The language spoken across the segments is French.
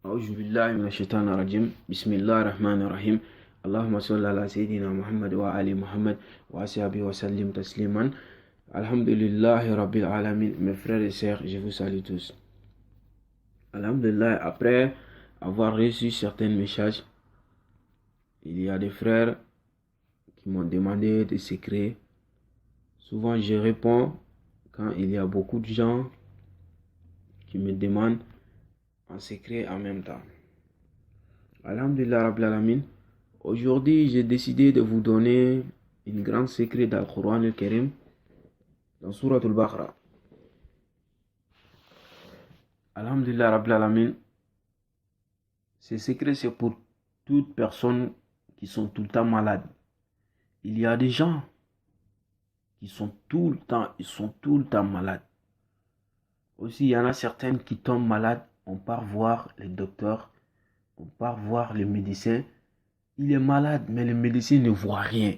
أعوذ بالله من الشيطان الرجيم بسم الله الرحمن الرحيم اللهم صل على سيدنا محمد وآل محمد وأصحابه وسلم تسليما. Alhamdulillah Rabbil Alamin. Mes frères et sœurs, je vous salue tous. Alhamdulillah, après avoir reçu certains messages, il y a des frères qui m'ont demandé des secrets. Souvent je réponds quand il y a beaucoup de gens qui me demandent en secret en même temps. Alhamdulillah Rabbil Alamin. Aujourd'hui, j'ai décidé de vous donner une grande secret dans le Coran al-Karim, dans Surah al-Baqarah. Alhamdulillah Rabbil Alamin. Ce secret, c'est pour toute personne qui sont tout le temps malades. Il y a des gens qui sont tout le temps malades. Aussi, il y en a certaines qui tombent malades. On part voir les docteurs, on part voir les médecins. Il est malade, mais les médecins ne voient rien.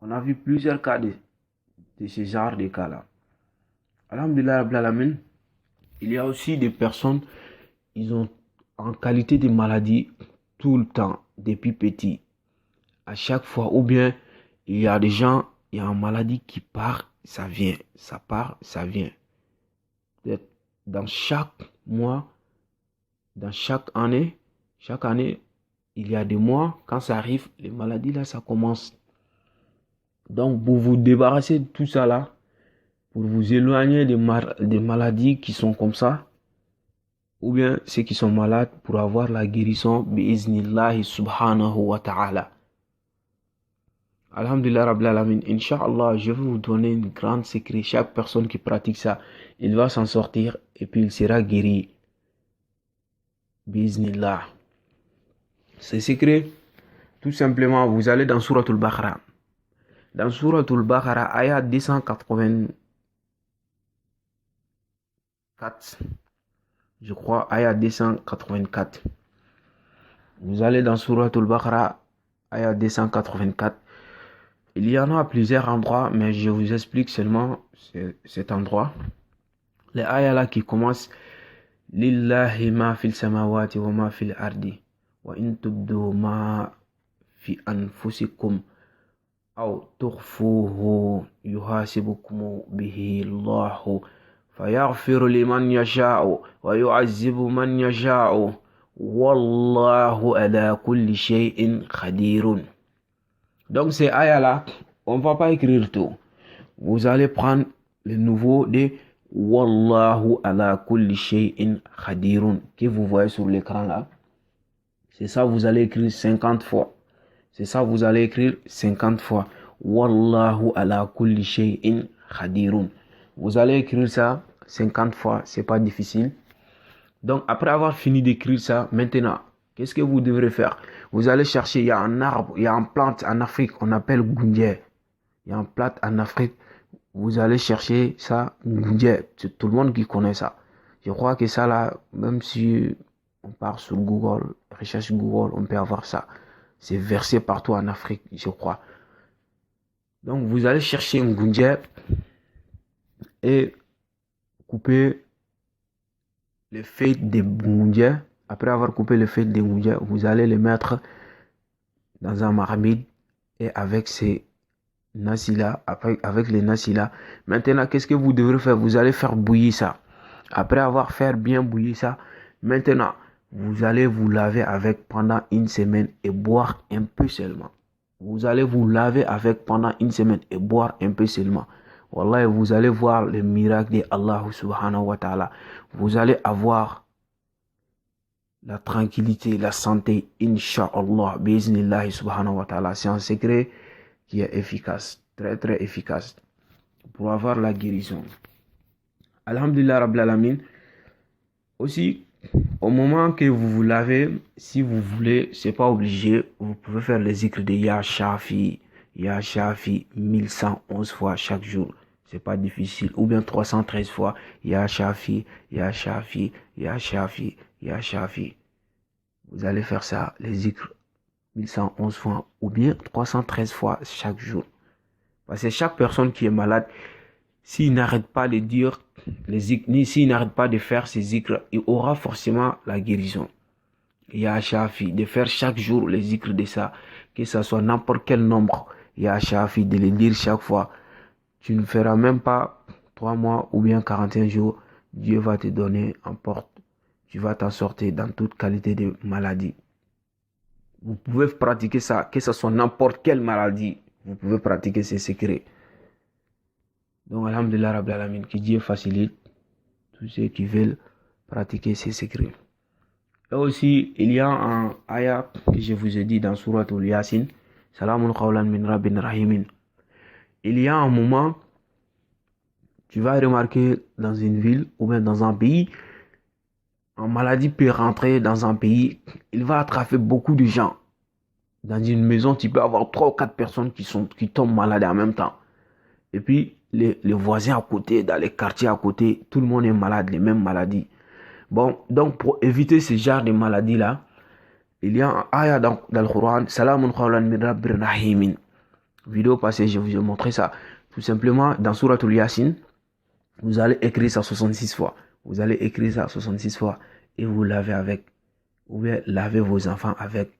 On a vu plusieurs cas de ce genre de cas-là. Alhamdulillah Rabbil Alamin. Il y a aussi des personnes, ils ont en qualité de maladie tout le temps, depuis petit. À chaque fois, ou bien il y a des gens, il y a une maladie qui part, ça vient, ça part, ça vient. Dans chaque mois, dans chaque année, il y a des mois, quand ça arrive, les maladies là, ça commence. Donc, pour vous débarrasser de tout ça là, pour vous éloigner des maladies qui sont comme ça, ou bien ceux qui sont malades, pour avoir la guérison, bi'iznillahi subhanahu wa ta'ala. Alhamdulillah Rabbil Alamin. Inch'Allah, je vais vous donner une grande secret. Chaque personne qui pratique ça, il va s'en sortir et puis il sera guéri. Bi'iznillah. Ce secret, tout simplement, vous allez dans Surah al-Baqarah. Dans Surah al-Baqarah, ayat 284. Je crois, ayat 284. Vous allez dans Surah al-Baqarah, ayat 284. Il y en a à plusieurs endroits, mais je vous explique seulement cet endroit. Les ayats là qui commencent Lillahi ma fil samawati wa ma fil ardi wa in tubdu ma fi anfusikum aw tukhfuhu yuhasibukum bihi Allahu fayaghfiru liman yasha'u wa yu'azzibu man yasha'u wallahu ala kulli shay'in qadirun. Donc ces ayats-là, on ne va pas écrire tout. Vous allez prendre le nouveau de Wallahu ala kulli shay'in qadirun que vous voyez sur l'écran là. C'est ça, vous allez écrire 50 fois. C'est ça, vous allez écrire 50 fois. Wallahu ala kulli shay'in qadirun. Vous allez écrire ça 50 fois, c'est pas difficile. Donc après avoir fini d'écrire ça, maintenant, qu'est-ce que vous devrez faire? Vous allez chercher, il y a un arbre, il y a une plante en Afrique, on appelle Goundje. Il y a une plante en Afrique, vous allez chercher ça, Goundje. C'est tout le monde qui connaît ça. Je crois que ça là, même si on part sur Google, recherche Google, on peut avoir ça. C'est versé partout en Afrique, je crois. Donc vous allez chercher un Goundje et couper les feuilles de Goundje. Après avoir coupé les feuilles de Goundje, vous allez les mettre dans un marmite et avec ces nassis-là, avec les nassis-là. Maintenant, qu'est-ce que vous devrez faire? Vous allez faire bouillir ça. Après avoir fait bien bouillir ça, maintenant, vous allez vous laver avec pendant une semaine et boire un peu seulement. Vous allez vous laver avec pendant une semaine et boire un peu seulement. Wallah, vous allez voir le miracle de Allah subhanahu wa ta'ala. Vous allez avoir la tranquillité, la santé, Inch'Allah, bi'iznillahi subhanahu wa ta'ala. C'est un secret qui est efficace, très très efficace pour avoir la guérison. Alhamdulillah Rabbil Alamin. Aussi, au moment que vous vous lavez, si vous voulez, c'est pas obligé, vous pouvez faire les zikr de Ya Shafi 1111 fois chaque jour. C'est pas difficile. Ou bien 313 fois Ya Shafi, Ya Shafi, Ya Shafi, Ya Shafi. Vous allez faire ça, les zikr 1111 fois ou bien 313 fois chaque jour. Parce que chaque personne qui est malade, s'il n'arrête pas de dire les zikr, ni s'il n'arrête pas de faire ses zikrs, il aura forcément la guérison. Ya Shafi, de faire chaque jour les zikrs de ça, que ce soit n'importe quel nombre, Ya Shafi, de les lire chaque fois. Tu ne feras même pas 3 mois ou bien 41 jours, Dieu va te donner en porte. Tu vas t'en sortir dans toute qualité de maladie. Vous pouvez pratiquer ça, que ce soit n'importe quelle maladie. Vous pouvez pratiquer ces secrets. Donc, alhamdulillah, Rabbil Alamin, que Dieu facilite tous ceux qui veulent pratiquer ces secrets. Et aussi, il y a un ayat que je vous ai dit dans Surat Al-Yasin. Salamun qawlan min Rabbin Rahimin. Il y a un moment, tu vas remarquer dans une ville ou même dans un pays, une maladie peut rentrer dans un pays, il va attraper beaucoup de gens. Dans une maison, tu peux avoir 3 ou 4 personnes qui tombent malades en même temps. Et puis, les voisins à côté, dans les quartiers à côté, tout le monde est malade, les mêmes maladies. Bon, donc pour éviter ce genre de maladies-là, il y a un ayat dans le Coran, Salamun qawlan min Rabbir Rahimin. Vidéo passée, je vous ai montré ça. Tout simplement, dans Surat Al-Yasin, vous allez écrire ça 66 fois. Vous allez écrire ça 66 fois et vous lavez avec. Ou bien lavez vos enfants avec.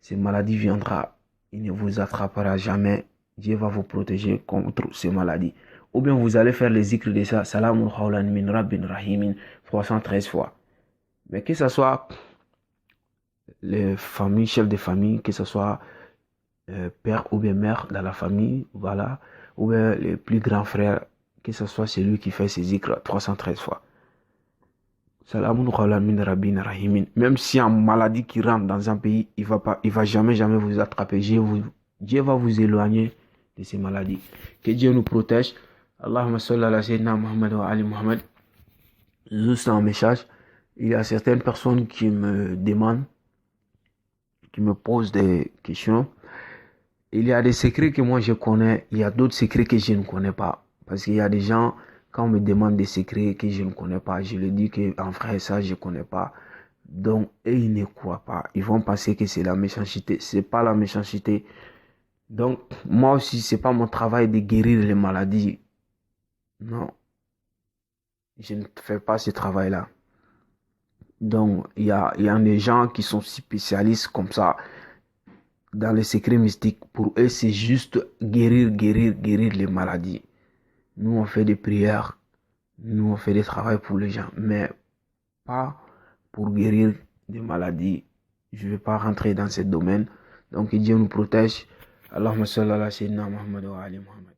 Ces maladies viendra, il ne vous attrapera jamais. Dieu va vous protéger contre ces maladies. Ou bien vous allez faire les zikrs de ça, Salamun qawlan min Rabbin Rahimin, 313 fois. Mais que ce soit les familles, chefs de famille, que ce soit père ou bien mère dans la famille, voilà, ou bien les plus grands frères, que ce soit celui qui fait ses zikrs 313 fois. Salamun qawlan min Rabbin Rahimin. Même si un maladie qui rentre dans un pays, il va jamais vous attraper. Dieu va vous éloigner de ces maladies. Que Dieu nous protège. Allahumma salli ala sayyidina Muhammad wa ali Muhammad. Juste un message. Il y a certaines personnes qui me demandent, qui me posent des questions. Il y a des secrets que moi je connais. Il y a d'autres secrets que je ne connais pas. Parce qu'il y a des gens, quand on me demande des secrets que je ne connais pas, je leur dis qu'en vrai, ça, je ne connais pas. Donc, eux, ils ne croient pas. Ils vont penser que c'est la méchanceté. Ce n'est pas la méchanceté. Donc, moi aussi, ce n'est pas mon travail de guérir les maladies. Non. Je ne fais pas ce travail-là. Donc, il y a des gens qui sont spécialistes comme ça dans les secrets mystiques. Pour eux, c'est juste guérir les maladies. Nous, on fait des prières. Nous, on fait des travaux pour les gens. Mais pas pour guérir des maladies. Je ne vais pas rentrer dans ce domaine. Donc, que Dieu nous protège. Allahumma salli ala sayyidina Muhammad wa ali Muhammad.